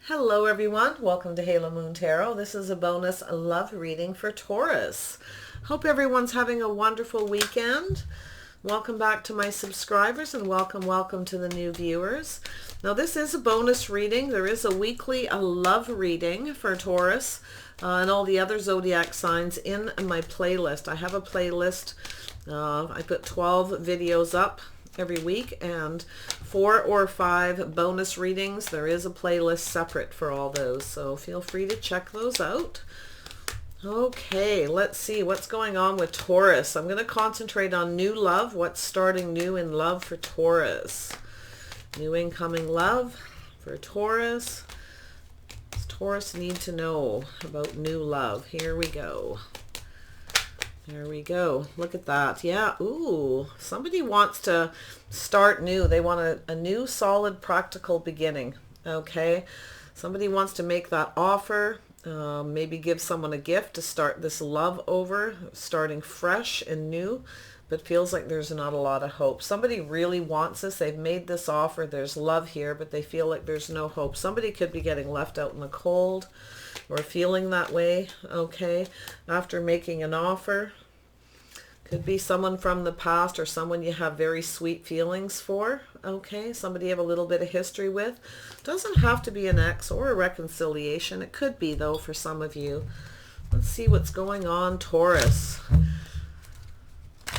Hello everyone, welcome to Halo Moon Tarot. This is a bonus love reading for Taurus. Hope everyone's having a wonderful weekend. Welcome back to my subscribers and welcome to the new viewers. Now this is a bonus reading. There is a weekly love reading for Taurus and all the other zodiac signs in my playlist. I have a playlist. I put 12 videos up every week and 4 or 5 bonus readings. There is a playlist separate for all those, so feel free to check those out. Okay, let's see what's going on with Taurus. I'm going to concentrate on new love. What's starting new in love for Taurus? New incoming love for Taurus. Does Taurus need to know about new love? Here we go. There we go. Look at that. Yeah. Ooh, somebody wants to start new. They want a new, solid, practical beginning. Okay. Somebody wants to make that offer. Maybe give someone a gift to start this love over, starting fresh and new, but feels like there's not a lot of hope. Somebody really wants this. They've made this offer. There's love here, but they feel like there's no hope. Somebody could be getting left out in the cold or feeling that way, okay, after making an offer. Could be someone from the past or someone you have very sweet feelings for, okay, somebody you have a little bit of history with. Doesn't have to be an ex or a reconciliation. It could be, though, for some of you. Let's see what's going on, Taurus.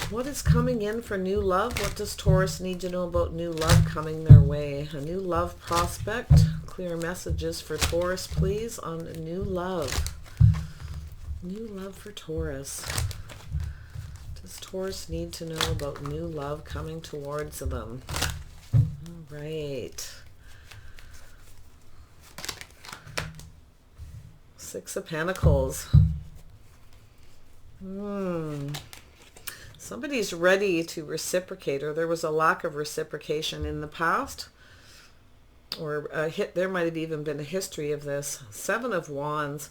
What is coming in for new love? What does Taurus need to know about new love coming their way? A new love prospect. Clear messages for Taurus, please, on new love. New love for Taurus. Does Taurus need to know about new love coming towards them? All right. Six of Pentacles. Somebody's ready to reciprocate, or there was a lack of reciprocation in the past, or there might have even been a history of this. Seven of Wands.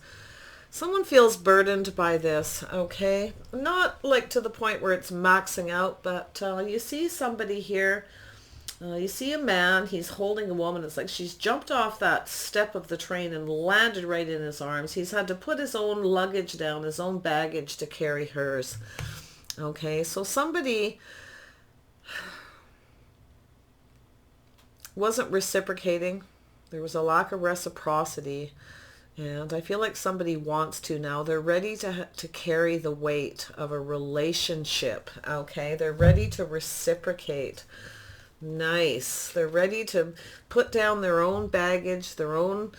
Someone feels burdened by this, okay? Not like to the point where it's maxing out, but you see somebody here. You see a man, he's holding a woman. It's like she's jumped off that step of the train and landed right in his arms. He's had to put his own luggage down, his own baggage to carry hers. Okay, so somebody wasn't reciprocating. There was a lack of reciprocity. And I feel like somebody wants to now. They're ready to carry the weight of a relationship, okay? They're ready to reciprocate. Nice. They're ready to put down their own baggage, their own,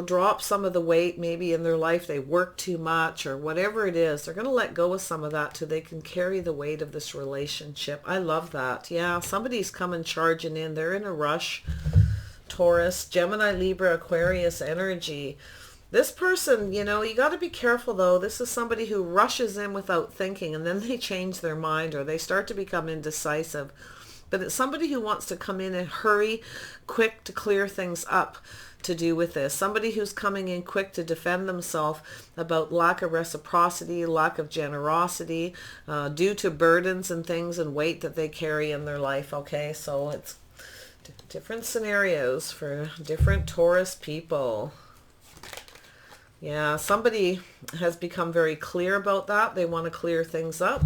drop some of the weight. Maybe in their life they work too much or whatever it is. They're going to let go of some of that so they can carry the weight of this relationship. I love that. Yeah, somebody's coming charging in. They're in a rush. Taurus, Gemini, Libra, Aquarius energy. This person, you got to be careful though. This is somebody who rushes in without thinking and then they change their mind or they start to become indecisive. But it's somebody who wants to come in and hurry, quick to clear things up to do with this. Somebody who's coming in quick to defend themselves about lack of reciprocity, lack of generosity, due to burdens and things and weight that they carry in their life. Okay, so it's different scenarios for different Taurus people. Yeah, somebody has become very clear about that. They want to clear things up.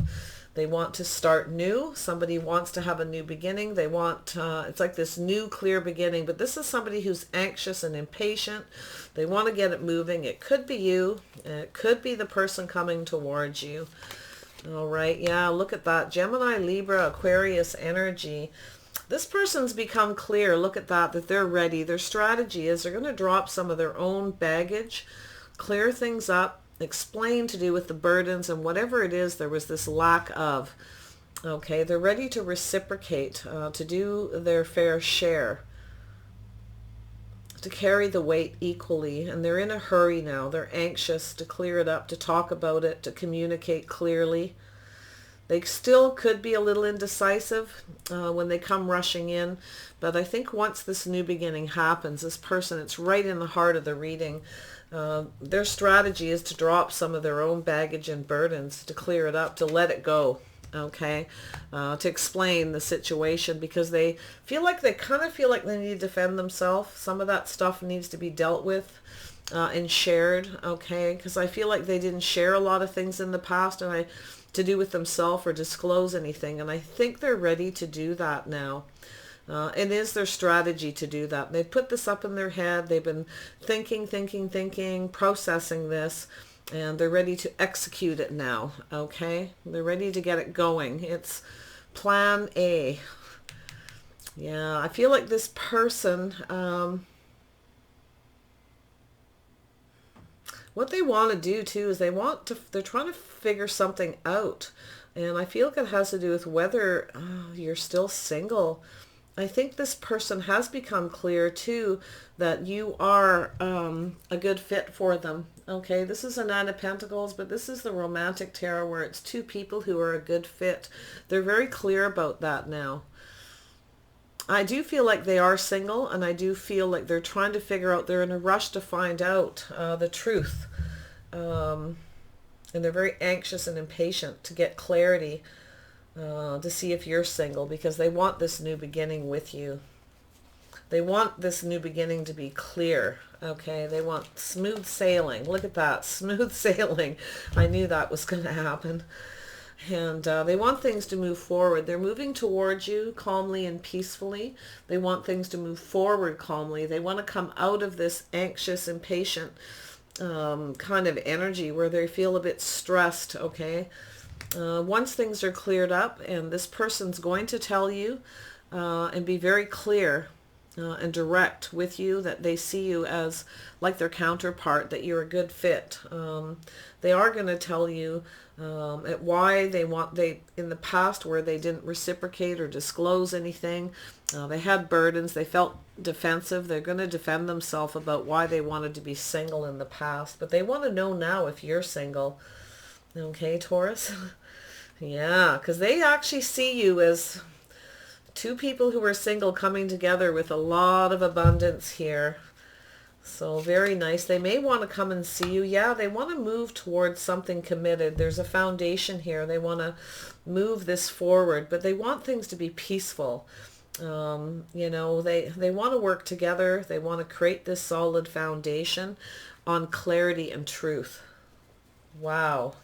They want to start new. Somebody wants to have a new beginning. They want, it's like this new clear beginning, but this is somebody who's anxious and impatient. They want to get it moving. It could be you. It could be the person coming towards you. All right. Yeah, look at that. Gemini, Libra, Aquarius energy. This person's become clear, look at that they're ready. Their strategy is they're going to drop some of their own baggage, clear things up, explain to do with the burdens and whatever it is there was this lack of. Okay, they're ready to reciprocate, to do their fair share, to carry the weight equally. And they're in a hurry now. They're anxious to clear it up, to talk about it, to communicate clearly. They still could be a little indecisive when they come rushing in. But I think once this new beginning happens, this person, it's right in the heart of the reading. Their strategy is to drop some of their own baggage and burdens, to clear it up, to let it go. okay, to explain the situation, because they kind of feel like they need to defend themselves. Some of that stuff needs to be dealt with and shared, okay, because I feel like they didn't share a lot of things in the past and to do with themselves or disclose anything, and I think they're ready to do that now. It is their strategy to do that. They've put this up in their head. They've been thinking, processing this, and they're ready to execute it now, okay? They're ready to get it going. It's plan A. Yeah, I feel like this person, what they want to do too is they're trying to figure something out. And I feel like it has to do with whether you're still single. I think this person has become clear too that you are a good fit for them. Okay, this is a Nine of Pentacles, but this is the romantic tarot where it's two people who are a good fit. They're very clear about that now. I do feel like they are single, and I do feel like they're trying to figure out, they're in a rush to find out the truth. And they're very anxious and impatient to get clarity, to see if you're single, because they want this new beginning with you. They want this new beginning to be clear, okay? They want smooth sailing. Look at that, smooth sailing. I knew that was going to happen. And they want things to move forward. They're moving towards you calmly and peacefully. They want things to move forward calmly. They want to come out of this anxious, impatient kind of energy where they feel a bit stressed, okay? Once things are cleared up, and this person's going to tell you and be very clear and direct with you that they see you as like their counterpart, that you're a good fit. They are going to tell you why in the past where they didn't reciprocate or disclose anything. They had burdens. They felt defensive. They're going to defend themselves about why they wanted to be single in the past. But they want to know now if you're single. Okay, Taurus? Yeah, because they actually see you as two people who are single coming together with a lot of abundance here. So very nice. They may want to come and see you. Yeah, they want to move towards something committed. There's a foundation here. They want to move this forward, but they want things to be peaceful. You know, they want to work together. They want to create this solid foundation on clarity and truth. Wow.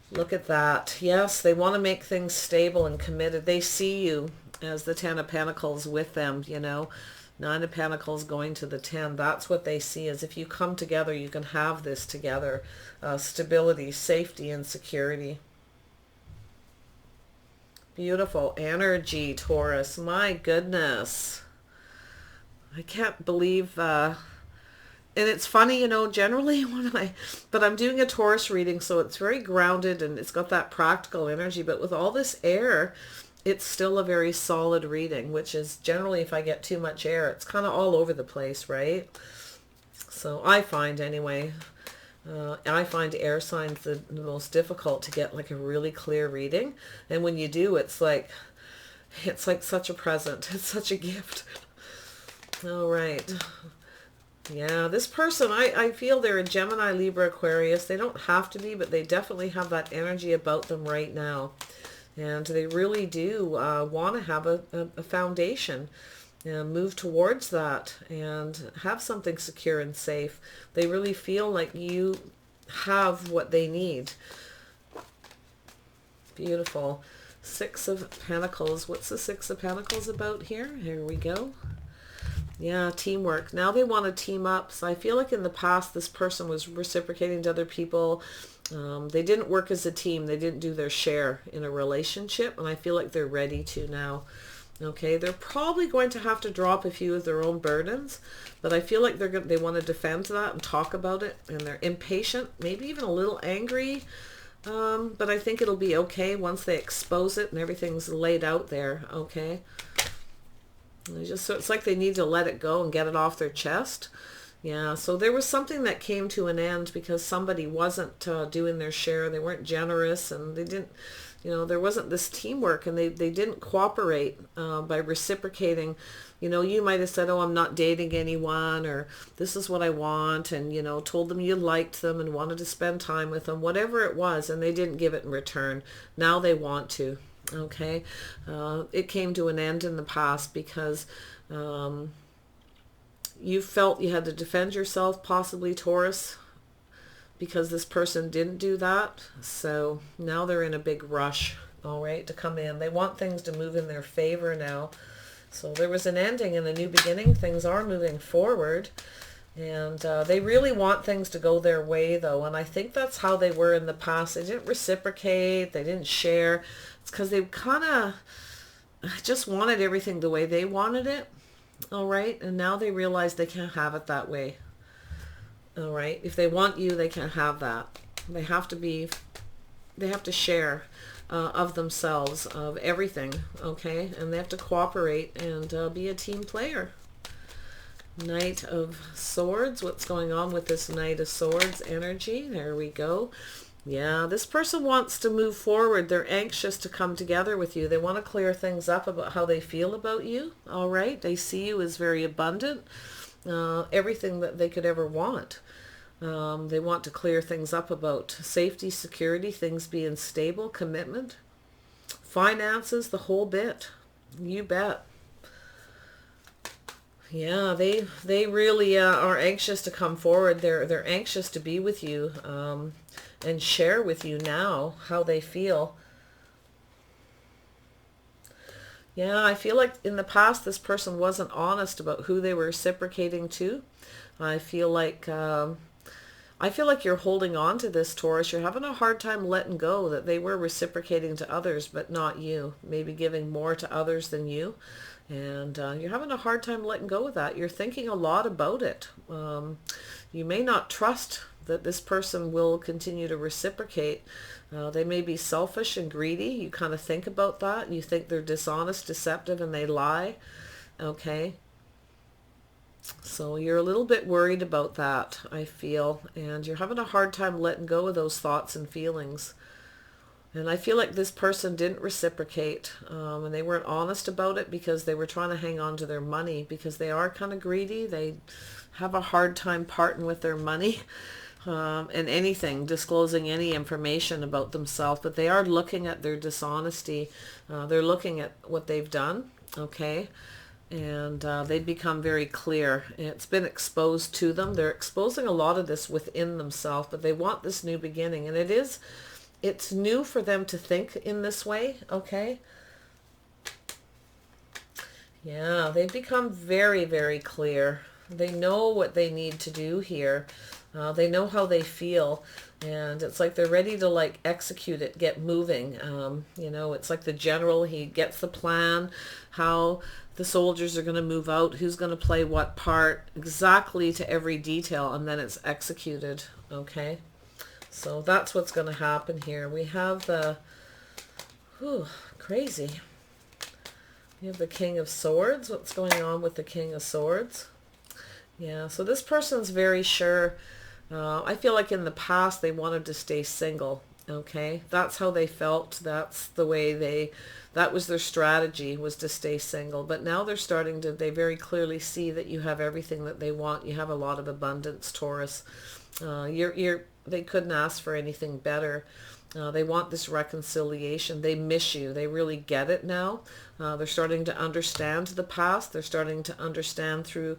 Look at that. Yes, they want to make things stable and committed. They see you as the Ten of Pentacles with them, you know. Nine of Pentacles going to the 10. That's what they see, is if you come together, you can have this together. Stability, safety, and security. Beautiful energy, Taurus. My goodness. I can't believe... And it's funny, you know, generally but I'm doing a Taurus reading, so it's very grounded and it's got that practical energy. But with all this air, it's still a very solid reading, which is generally, if I get too much air, it's kind of all over the place, right? So I find anyway, I find air signs the most difficult to get like a really clear reading. And when you do, it's like such a present. It's such a gift. All right. Yeah, this person, I feel they're a Gemini, Libra, Aquarius. They don't have to be, but they definitely have that energy about them right now. And they really do want to have a foundation and move towards that and have something secure and safe. They really feel like you have what they need. Beautiful. Six of Pentacles. What's the Six of Pentacles about here? Here we go. Yeah, teamwork. Now they want to team up. So I feel like in the past, this person was reciprocating to other people. They didn't work as a team. They didn't do their share in a relationship. And I feel like they're ready to now. Okay, they're probably going to have to drop a few of their own burdens. But I feel like they want to defend that and talk about it. And they're impatient, maybe even a little angry. But I think it'll be okay once they expose it and everything's laid out there. Okay. So it's like they need to let it go and get it off their chest. Yeah, so there was something that came to an end because somebody wasn't doing their share. They weren't generous, and they didn't, there wasn't this teamwork, and they didn't cooperate by reciprocating. You might have said, oh, I'm not dating anyone, or this is what I want, and, told them you liked them and wanted to spend time with them, whatever it was, and they didn't give it in return. Now they want to. Okay. It came to an end in the past because you felt you had to defend yourself, possibly, Taurus, because this person didn't do that. So now they're in a big rush, all right, to come in. They want things to move in their favor now. So there was an ending and a new beginning. Things are moving forward. And they really want things to go their way, though. And I think that's how they were in the past. They didn't reciprocate. They didn't share. It's because they kind of just wanted everything the way they wanted it. All right. And now they realize they can't have it that way. All right. If they want you, they can't have that. They have to share of themselves, of everything. Okay. And they have to cooperate and be a team player. Knight of Swords. What's going on with this Knight of Swords energy? There we go. Yeah, this person wants to move forward. They're anxious to come together with you. They want to clear things up about how they feel about you. All right. They see you as very abundant. Everything that they could ever want. They want to clear things up about safety, security, things being stable, commitment, finances, the whole bit. You bet. Yeah, they really are anxious to come forward. They're anxious to be with you and share with you now how they feel. Yeah, I feel like in the past this person wasn't honest about who they were reciprocating to. I feel like you're holding on to this, Taurus. You're having a hard time letting go that they were reciprocating to others, but not you. Maybe giving more to others than you. And you're having a hard time letting go of that. You're thinking a lot about it. You may not trust that this person will continue to reciprocate. They may be selfish and greedy. You kind of think about that. You think they're dishonest, deceptive, and they lie. Okay. So you're a little bit worried about that, I feel. And you're having a hard time letting go of those thoughts and feelings. And I feel like this person didn't reciprocate, and they weren't honest about it because they were trying to hang on to their money, because they are kind of greedy. They have a hard time parting with their money and anything, disclosing any information about themselves. But they are looking at their dishonesty. They're looking at what they've done, okay? And they become very clear. It's been exposed to them. They're exposing a lot of this within themselves, but they want this new beginning. And it's new for them to think in this way, okay? Yeah, they've become very, very clear. They know what they need to do here. They know how they feel. And it's like they're ready to like execute it, get moving. It's like the general, he gets the plan, how the soldiers are going to move out, who's going to play what part, exactly to every detail, and then it's executed, okay? So that's what's going to happen here. We have the, crazy. We have the King of Swords. What's going on with the King of Swords? Yeah, so this person's very sure. I feel like in the past they wanted to stay single, okay? That's how they felt. That's the way that was their strategy, was to stay single. But now they very clearly see that you have everything that they want. You have a lot of abundance, Taurus. They couldn't ask for anything better. They want this reconciliation. They miss you. They really get it now. They're starting to understand the past. They're starting to understand through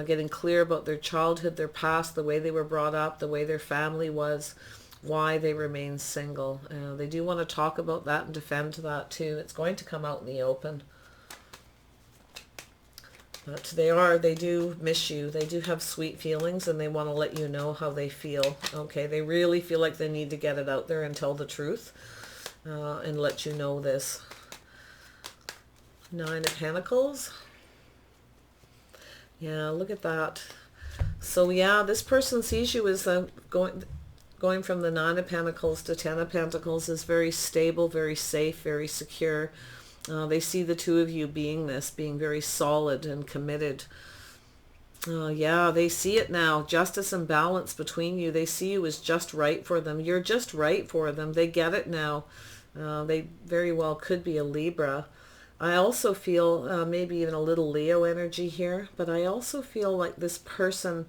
getting clear about their childhood, their past, the way they were brought up, the way their family was, why they remain single. They do want to talk about that and defend that too. It's going to come out in the open. But they do miss you. They do have sweet feelings, and they want to let you know how they feel. Okay, they really feel like they need to get it out there and tell the truth and let you know this. Nine of Pentacles. Yeah, look at that. So yeah, this person sees you as going from the Nine of Pentacles to Ten of Pentacles is very stable, very safe, very secure. They see the two of you being very solid and committed. Yeah, they see it now. Justice and balance between you. They see you as just right for them. You're just right for them. They get it now. They very well could be a Libra. I also feel maybe even a little Leo energy here, but I also feel like this person,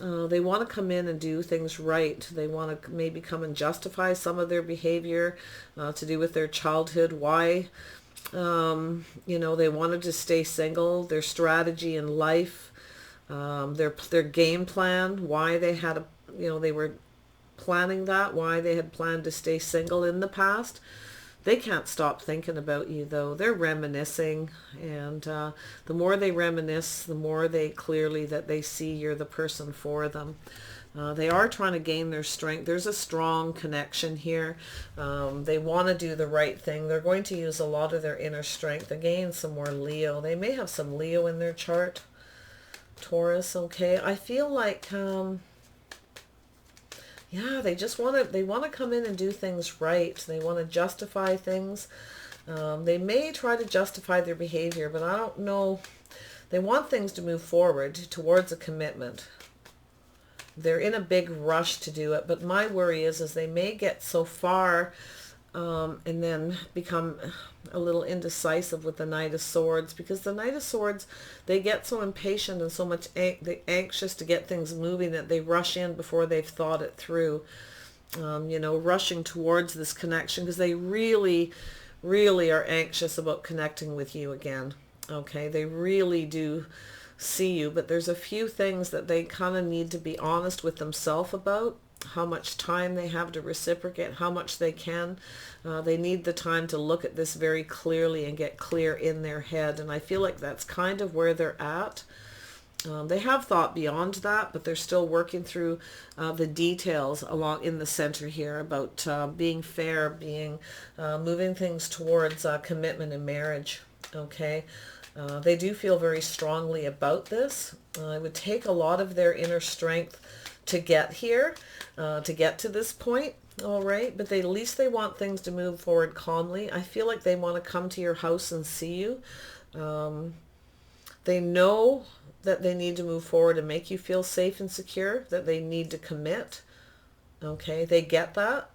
they want to come in and do things right. They want to maybe come and justify some of their behavior to do with their childhood. Why, you know, they wanted to stay single, their strategy in life, their game plan, why they had a, you know, they were planning that, why they had planned to stay single in the past. They can't stop thinking about you, though. They're reminiscing, and the more they reminisce, the more they clearly that they see you're the person for them. They are trying to gain their strength. There's a strong connection here. They want to do the right thing. They're going to use a lot of their inner strength. Again, some more Leo. They may have some Leo in their chart. Taurus, okay. I feel like... yeah, they just want to come in and do things right. They want to justify things. They may try to justify their behavior, but I don't know. They want things to move forward towards a commitment. They're in a big rush to do it, but my worry is they may get so far and then become a little indecisive with the Knight of Swords, because the Knight of Swords, they get so impatient and so much anxious to get things moving that they rush in before they've thought it through. You know, rushing towards this connection because they really, really are anxious about connecting with you again. Okay, they really do see you, but there's a few things that they kind of need to be honest with themselves about. How much time they have to reciprocate, how much they can. They need the time to look at this very clearly and get clear in their head. And I feel like that's kind of where they're at. They have thought beyond that, but they're still working through the details along in the center here about being fair, being moving things towards commitment and marriage. Okay. They do feel very strongly about this. It would take a lot of their inner strength to get here, to get to this point. All right, but at least they want things to move forward calmly. I feel like they want to come to your house and see you. They know that they need to move forward and make you feel safe and secure, that they need to commit. Okay, they get that.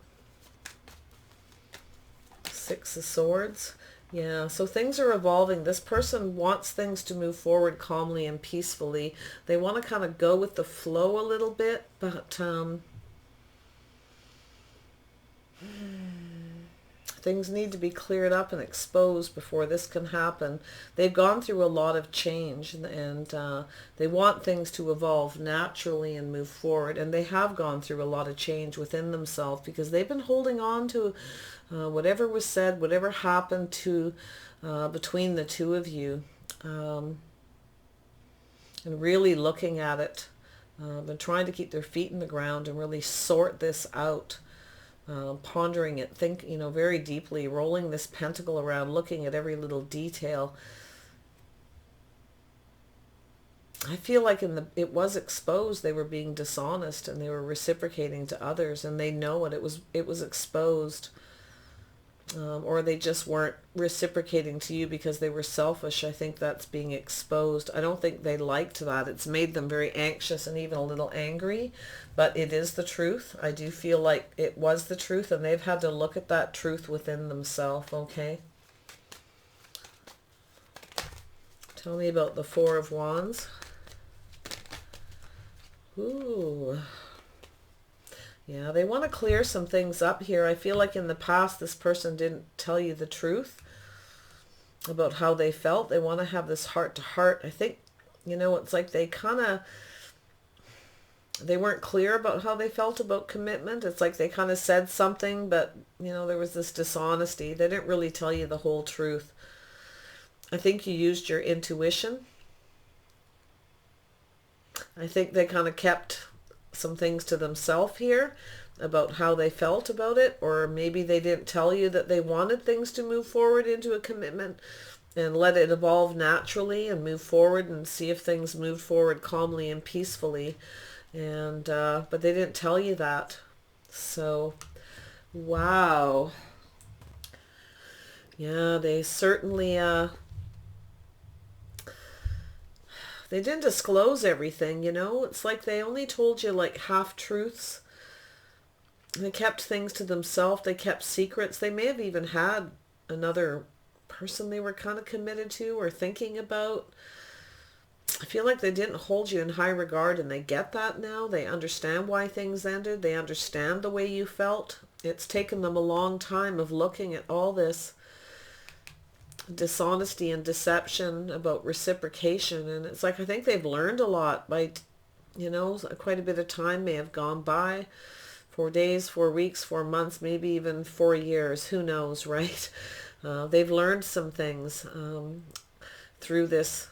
Six of Swords. Yeah, so things are evolving. This person wants things to move forward calmly and peacefully. They want to kind of go with the flow a little bit, but things need to be cleared up and exposed before this can happen. They've gone through a lot of change, and they want things to evolve naturally and move forward. And they have gone through a lot of change within themselves because they've been holding on to whatever was said, whatever happened to between the two of you, and really looking at it, and trying to keep their feet in the ground and really sort this out. Pondering it, think, you know, very deeply, rolling this pentacle around, looking at every little detail. I feel like it was exposed. They were being dishonest and they were reciprocating to others, and they know it. It was exposed. Or they just weren't reciprocating to you because they were selfish. I think that's being exposed. I don't think they liked that. It's made them very anxious and even a little angry, but it is the truth. I do feel like it was the truth, and they've had to look at that truth within themselves. Okay. Tell me about the Four of Wands. Ooh. Yeah, they want to clear some things up here. I feel like in the past this person didn't tell you the truth about how they felt. They want to have this heart-to-heart. I think, you know, it's like they weren't clear about how they felt about commitment. It's like they kind of said something, but, you know, there was this dishonesty. They didn't really tell you the whole truth. I think you used your intuition. I think they kind of kept some things to themselves here about how they felt about it, or maybe they didn't tell you that they wanted things to move forward into a commitment and let it evolve naturally and move forward and see if things moved forward calmly and peacefully, and but they didn't tell you that. So wow, yeah, they certainly they didn't disclose everything, you know. It's like they only told you like half truths. They kept things to themselves. They kept secrets. They may have even had another person they were kind of committed to or thinking about. I feel like they didn't hold you in high regard, and they get that now. They understand why things ended. They understand the way you felt. It's taken them a long time of looking at all this dishonesty and deception about reciprocation, and it's like I think they've learned a lot by, quite a bit of time may have gone by. 4 days, 4 weeks, 4 months, maybe even 4 years. Who knows, right? They've learned some things through this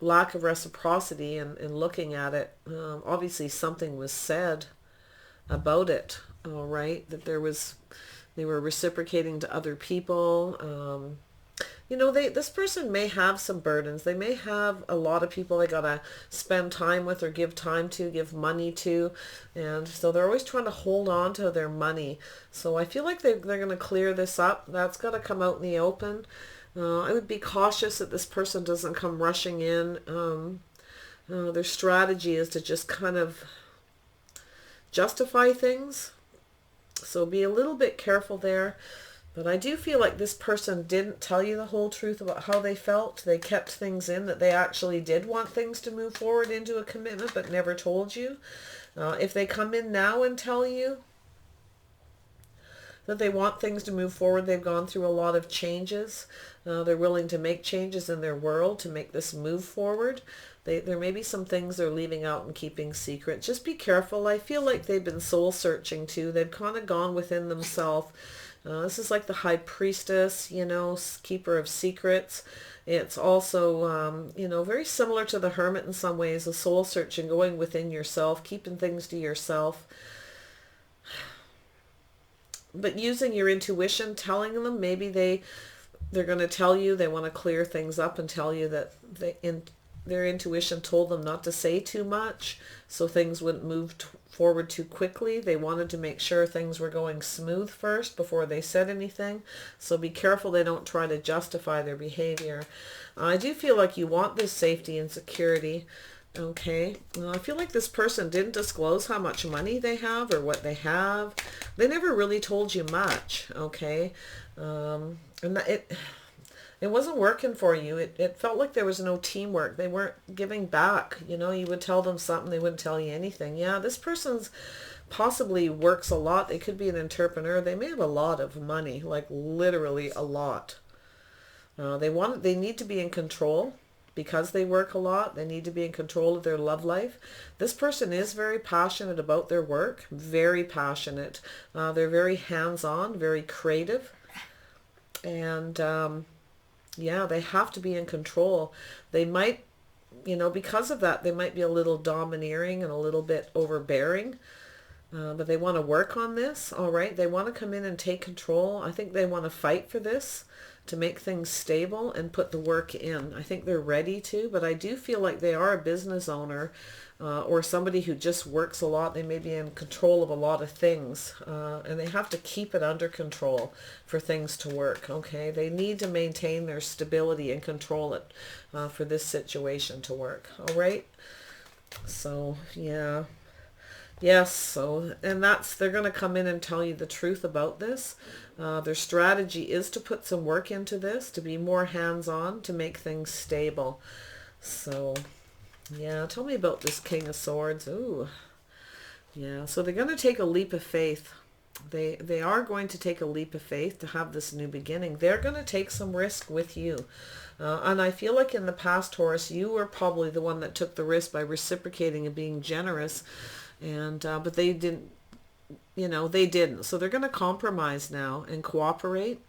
lack of reciprocity and looking at it. Obviously, something was said about it, all right, that they were reciprocating to other people. This person may have some burdens. They may have a lot of people they gotta spend time with or give time to, give money to, and so they're always trying to hold on to their money. So I feel like they're going to clear this up. That's got to come out in the open. I would be cautious that this person doesn't come rushing in. Their strategy is to just kind of justify things. So be a little bit careful there. But I do feel like this person didn't tell you the whole truth about how they felt. They kept things in, that they actually did want things to move forward into a commitment, but never told you. If they come in now and tell you that they want things to move forward, they've gone through a lot of changes. They're willing to make changes in their world to make this move forward. There may be some things they're leaving out and keeping secret. Just be careful. I feel like they've been soul searching too. They've kind of gone within themselves. This is like the high priestess, keeper of secrets. It's also, very similar to the hermit in some ways, a soul searching, going within yourself, keeping things to yourself. But using your intuition, telling them, maybe they're going to tell you they want to clear things up and tell you that their intuition told them not to say too much so things wouldn't move forward too quickly. They wanted to make sure things were going smooth first before they said anything. So be careful they don't try to justify their behavior. I do feel like you want this safety and security. Okay, I feel like this person didn't disclose how much money they have or what they have. They never really told you much, okay? And it wasn't working for you. It felt like there was no teamwork. They weren't giving back. You would tell them something, they wouldn't tell you anything. Yeah, this person's possibly works a lot. They could be an entrepreneur. They may have a lot of money, like literally a lot. They need to be in control. Because they work a lot, they need to be in control of their love life. This person is very passionate about their work, very passionate. They're very hands-on, very creative. And they have to be in control. They might, because of that, they might be a little domineering and a little bit overbearing. But they want to work on this, all right? They want to come in and take control. I think they want to fight for this, to make things stable and put the work in. I think they're ready to, but I do feel like they are a business owner or somebody who just works a lot. They may be in control of a lot of things and they have to keep it under control for things to work, okay? They need to maintain their stability and control it for this situation to work, all right? So, yeah. Yes, so, and they're going to come in and tell you the truth about this. Their strategy is to put some work into this, to be more hands-on, to make things stable. So, yeah, tell me about this King of Swords. Ooh, yeah, so they're going to take a leap of faith. They are going to take a leap of faith to have this new beginning. They're going to take some risk with you. And I feel like in the past, Taurus, you were probably the one that took the risk by reciprocating and being generous. And but they didn't, they didn't. So they're going to compromise now and cooperate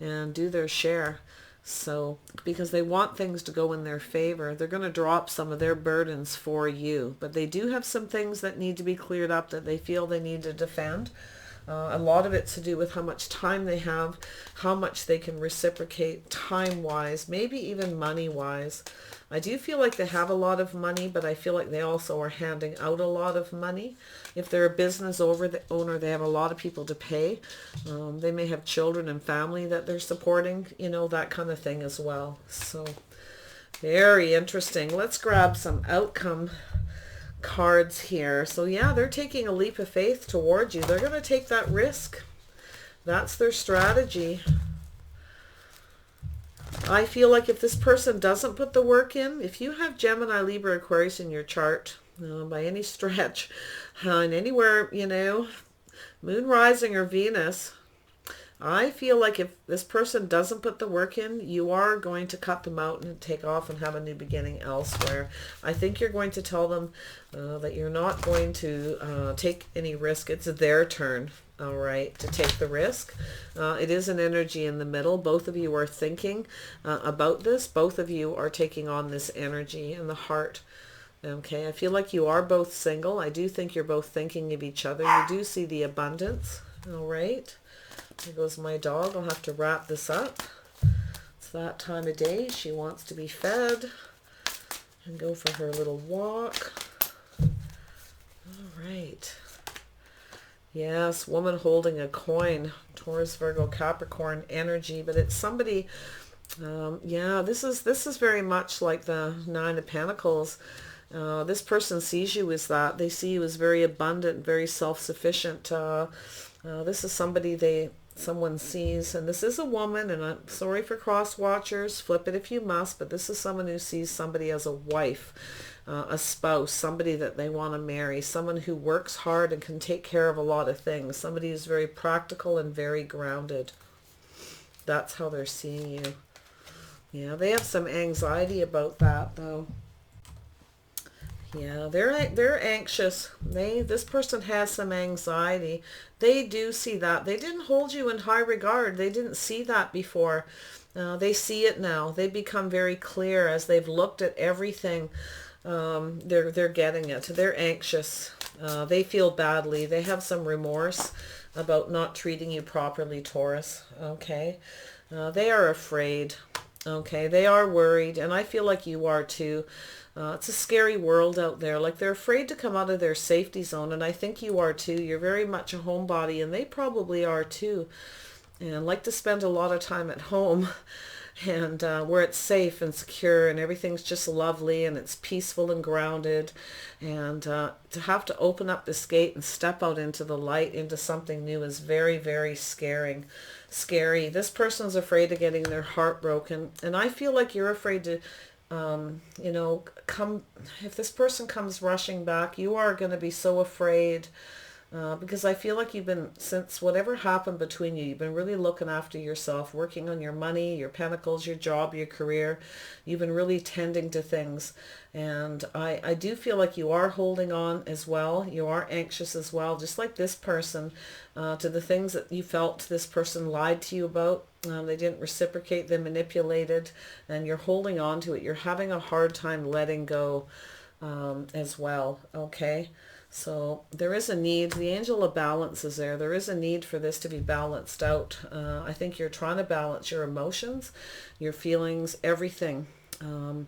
and do their share. So because they want things to go in their favor, they're going to drop some of their burdens for you. But they do have some things that need to be cleared up that they feel they need to defend. A lot of it's to do with how much time they have, how much they can reciprocate time-wise, maybe even money-wise. I do feel like they have a lot of money, but I feel like they also are handing out a lot of money. If they're a business owner, they have a lot of people to pay. They may have children and family that they're supporting, that kind of thing as well. So very interesting. Let's grab some outcome cards here. So yeah, they're taking a leap of faith towards you. They're going to take that risk. That's their strategy. I feel like if this person doesn't put the work in, if you have Gemini, Libra, Aquarius in your chart, by any stretch, and anywhere, Moon rising or Venus, I feel like if this person doesn't put the work in, you are going to cut them out and take off and have a new beginning elsewhere. I think you're going to tell them that you're not going to take any risk. It's their turn, all right, to take the risk. It is an energy in the middle. Both of you are thinking about this. Both of you are taking on this energy in the heart. Okay, I feel like you are both single. I do think you're both thinking of each other. You do see the abundance, all right. There goes my dog. I'll have to wrap this up. It's that time of day. She wants to be fed and go for her little walk. All right. Yes, woman holding a coin. Taurus, Virgo, Capricorn energy, but it's somebody. Yeah, this is very much like the Nine of Pentacles. This person sees you as that. They see you as very abundant, very self-sufficient. This is somebody someone sees, and this is a woman, and I'm sorry for cross watchers, flip it if you must, but this is someone who sees somebody as a wife, a spouse, somebody that they want to marry, someone who works hard and can take care of a lot of things, somebody who's very practical and very grounded. That's how they're seeing you. Yeah, they have some anxiety about that, though. Yeah, they're anxious. This person has some anxiety. They do see that. They didn't hold you in high regard. They didn't see that before. They see it now. They become very clear as they've looked at everything. They're getting it. They're anxious. They feel badly. They have some remorse about not treating you properly, Taurus. Okay, they are afraid. Okay, they are worried, and I feel like you are too. It's a scary world out there. Like, they're afraid to come out of their safety zone, and I think you are too. You're very much a homebody, and they probably are too, and like to spend a lot of time at home and where it's safe and secure and everything's just lovely and it's peaceful and grounded, and to have to open up this gate and step out into the light, into something new, is very, very scary. This person's afraid of getting their heart broken, and I feel like you're afraid to if this person comes rushing back, you are going to be so afraid, because I feel like since whatever happened between you, you've been really looking after yourself, working on your money, your pentacles, your job, your career. You've been really tending to things, and I do feel like you are holding on as well. You are anxious as well, just like this person, to the things that you felt this person lied to you about. They didn't reciprocate, they manipulated, and you're holding on to it. You're having a hard time letting go as well, okay? So there is a need. The angel of balance is there. There is a need for this to be balanced out. I think you're trying to balance your emotions, your feelings, everything, and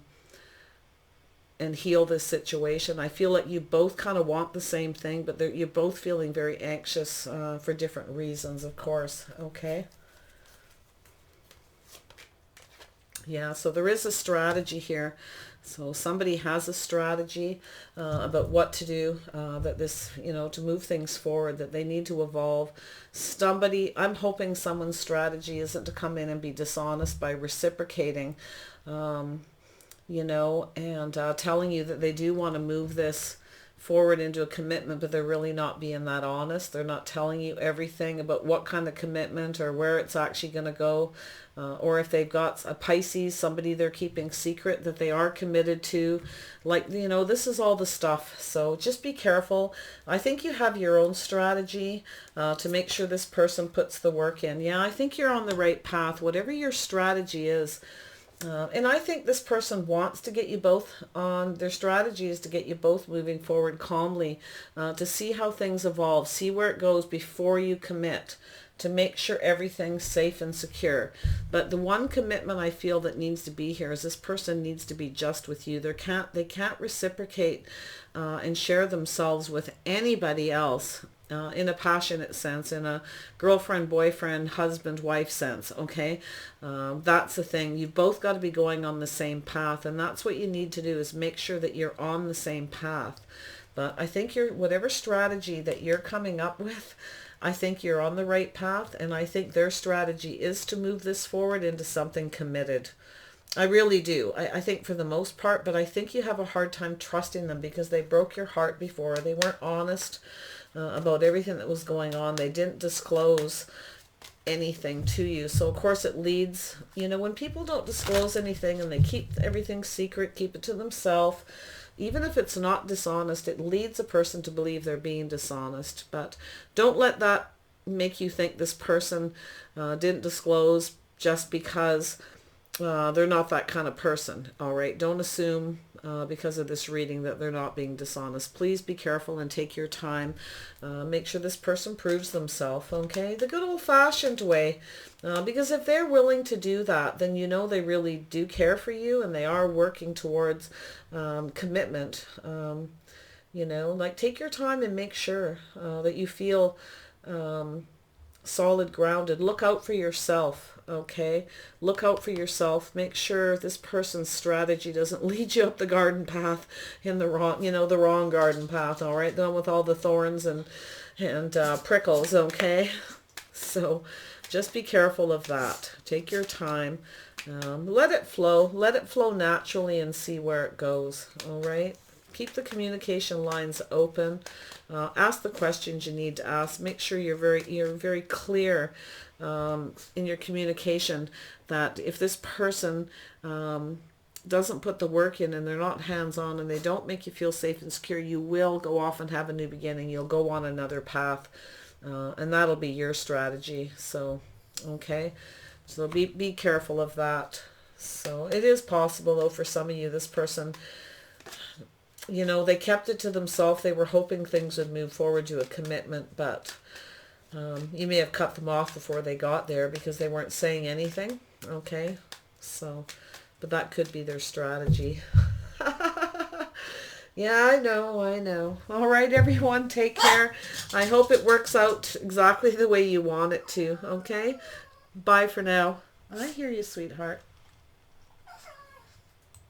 heal this situation. I feel like you both kind of want the same thing, but you're both feeling very anxious for different reasons, of course, okay? Yeah, so there is a strategy here. So somebody has a strategy about what to do, that this, to move things forward, that they need to evolve. I'm hoping someone's strategy isn't to come in and be dishonest by reciprocating, and telling you that they do want to move this forward into a commitment, but they're really not being that honest. They're not telling you everything about what kind of commitment or where it's actually going to go. Or if they've got a Pisces, somebody they're keeping secret that they are committed to. Like, this is all the stuff. So just be careful. I think you have your own strategy to make sure this person puts the work in. Yeah, I think you're on the right path, whatever your strategy is. And I think this person wants to get you both on. Their strategy is to get you both moving forward calmly, to see how things evolve, see where it goes before you commit, to make sure everything's safe and secure. But the one commitment I feel that needs to be here is this person needs to be just with you. They can't reciprocate and share themselves with anybody else in a passionate sense, in a girlfriend, boyfriend, husband, wife sense, okay? That's the thing. You've both got to be going on the same path, and that's what you need to do, is make sure that you're on the same path. But I think whatever strategy that you're coming up with, I think you're on the right path, and I think their strategy is to move this forward into something committed. I really do. I think for the most part, but I think you have a hard time trusting them because they broke your heart before. They weren't honest about everything that was going on. They didn't disclose anything to you. So of course it leads, when people don't disclose anything and they keep everything secret, keep it to themselves, even if it's not dishonest, it leads a person to believe they're being dishonest. But don't let that make you think this person didn't disclose just because they're not that kind of person. All right, don't assume because of this reading that they're not being dishonest. Please be careful and take your time. Make sure this person proves themselves, okay? The good old-fashioned way. Because if they're willing to do that, then they really do care for you and they are working towards commitment. Like, take your time and make sure that you feel solid, grounded. Look out for yourself. Okay, look out for yourself. Make sure this person's strategy doesn't lead you up the garden path in the wrong, the wrong garden path. All right, the one with all the thorns and prickles. Okay, so just be careful of that. Take your time. Let it flow naturally, and see where it goes. All right. Keep the communication lines open. Ask the questions you need to ask. Make sure you're very clear in your communication, that if this person doesn't put the work in and they're not hands-on and they don't make you feel safe and secure, you will go off and have a new beginning. You'll go on another path, and that'll be your strategy. So, okay, so be careful of that. So it is possible, though, for some of you, this person, they kept it to themselves. They were hoping things would move forward to a commitment, but you may have cut them off before they got there because they weren't saying anything. Okay, so, but that could be their strategy. Yeah, I know. All right, everyone, take care. I hope it works out exactly the way you want it to. Okay, bye for now. I hear you, sweetheart.